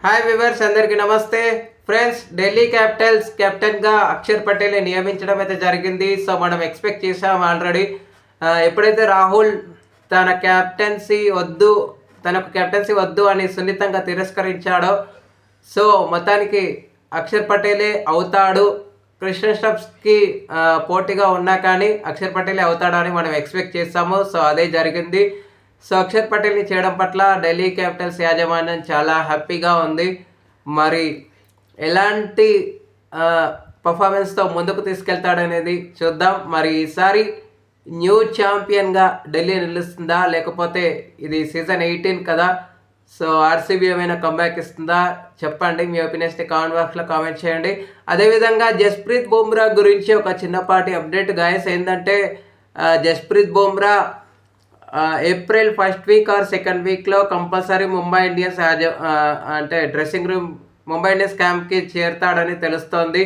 Hi viewers, అందరికీ నమస్తే friends. Delhi Capitals కెప్టెన్గా అక్షర్ పటేల్ని నియమించడం అయితే జరిగింది. సో మనం ఎక్స్పెక్ట్ చేసాం ఆల్రెడీ. ఎప్పుడైతే రాహుల్ తనకు కెప్టెన్సీ వద్దు అని సున్నితంగా తిరస్కరించాడో, సో మొత్తానికి అక్షర్ పటేలే అవుతాడు. క్రిస్టియన్ స్టబ్స్కి పోటీగా ఉన్నా కానీ అక్షర్ పటేలే అవుతాడని మనం ఎక్స్పెక్ట్ చేస్తాము. సో అదే జరిగింది. సో అక్షర్ పటేల్ని చేయడం పట్ల ఢిల్లీ క్యాపిటల్స్ యాజమాన్యం చాలా హ్యాపీగా ఉంది. మరి ఎలాంటి పర్ఫార్మెన్స్తో ముందుకు తీసుకెళ్తాడనేది చూద్దాం. మరి ఈసారి న్యూ ఛాంపియన్గా ఢిల్లీ నిలుస్తుందా, లేకపోతే ఇది సీజన్ 18 కదా, సో ఆర్సీబీ ఏమైనా కంబ్యాక్ ఇస్తుందా చెప్పండి. మీ ఒపీనియన్స్ని కామెంట్ బాక్స్లో కామెంట్ చేయండి. అదేవిధంగా జస్ప్రీత్ బుమ్రా గురించి ఒక చిన్నపాటి అప్డేట్ గాయస్. ఏంటంటే Jasprit Bumrah April first week or second వీక్లో కంపల్సరీ ముంబై ఇండియన్స్ అంటే డ్రెస్సింగ్ రూమ్ ముంబై ఇండియన్స్ క్యాంప్కి చేరుతాడని తెలుస్తోంది.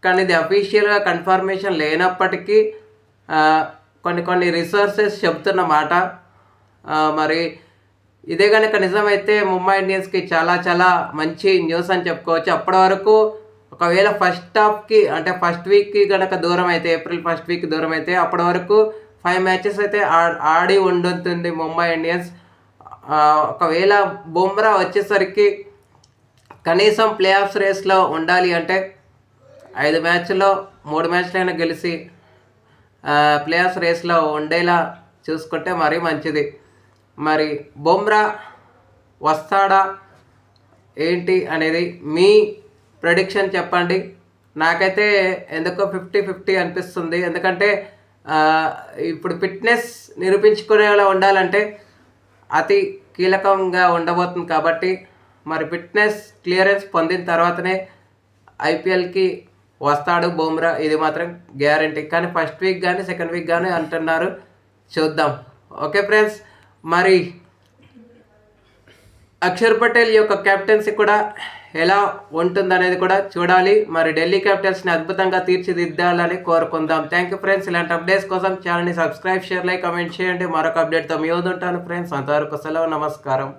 కానీ ఇది అఫీషియల్గా కన్ఫర్మేషన్ లేనప్పటికీ కొన్ని రిసోర్సెస్ చెప్తున్నమాట. మరి ఇదే కనుక నిజమైతే ముంబై ఇండియన్స్కి చాలా మంచి న్యూస్ అని చెప్పుకోవచ్చు. అప్పటి వరకు ఒకవేళ ఫస్ట్ వీక్కి కనుక దూరం అయితే, ఏప్రిల్ ఫస్ట్ వీక్ దూరం అయితే, అప్పటి వరకు 5 మ్యాచెస్ అయితే ఆడి ఉండుతుంది ముంబై ఇండియన్స్. ఒకవేళ బుమ్రా వచ్చేసరికి కనీసం ప్లే ఆఫ్స్ రేస్లో ఉండాలి అంటే 5 మ్యాచ్లో 3 మ్యాచ్లైనా గెలిచి ప్లే ఆఫ్స్ రేస్లో ఉండేలా చూసుకుంటే మరీ మంచిది. మరి బుమ్రా వస్తాడా ఏంటి అనేది మీ ప్రెడిక్షన్ చెప్పండి. నాకైతే ఎందుకో 50-50 అనిపిస్తుంది. ఎందుకంటే ఇప్పుడు ఫిట్నెస్ నిరూపించుకునేలా ఉండాలంటే అతి కీలకంగా ఉండబోతుంది. కాబట్టి మరి ఫిట్నెస్ క్లియరెన్స్ పొందిన తర్వాతనే ఐపీఎల్కి వస్తాడు బుమ్రా, ఇది మాత్రం గ్యారంటీ. కానీ ఫస్ట్ వీక్ కానీ సెకండ్ వీక్ కానీ అంటున్నారు, చూద్దాం. ఓకే ఫ్రెండ్స్, మరి అక్షర్ పటేల్ యొక్క కెప్టెన్సీ కూడా ఎలా ఉంటుందనేది కూడా చూడాలి. మరి ఢిల్లీ క్యాపిటల్స్ని అద్భుతంగా తీర్చిదిద్దాలని కోరుకుందాం. Thank you friends. ఇలాంటి అప్డేట్స్ కోసం ఛానల్ని సబ్స్క్రైబ్, షేర్, లైక్, కామెంట్ చేయండి. మరొక అప్డేట్తో మీ ఉంటాను ఫ్రెండ్స్. అంతవరకు సెలవు, నమస్కారం.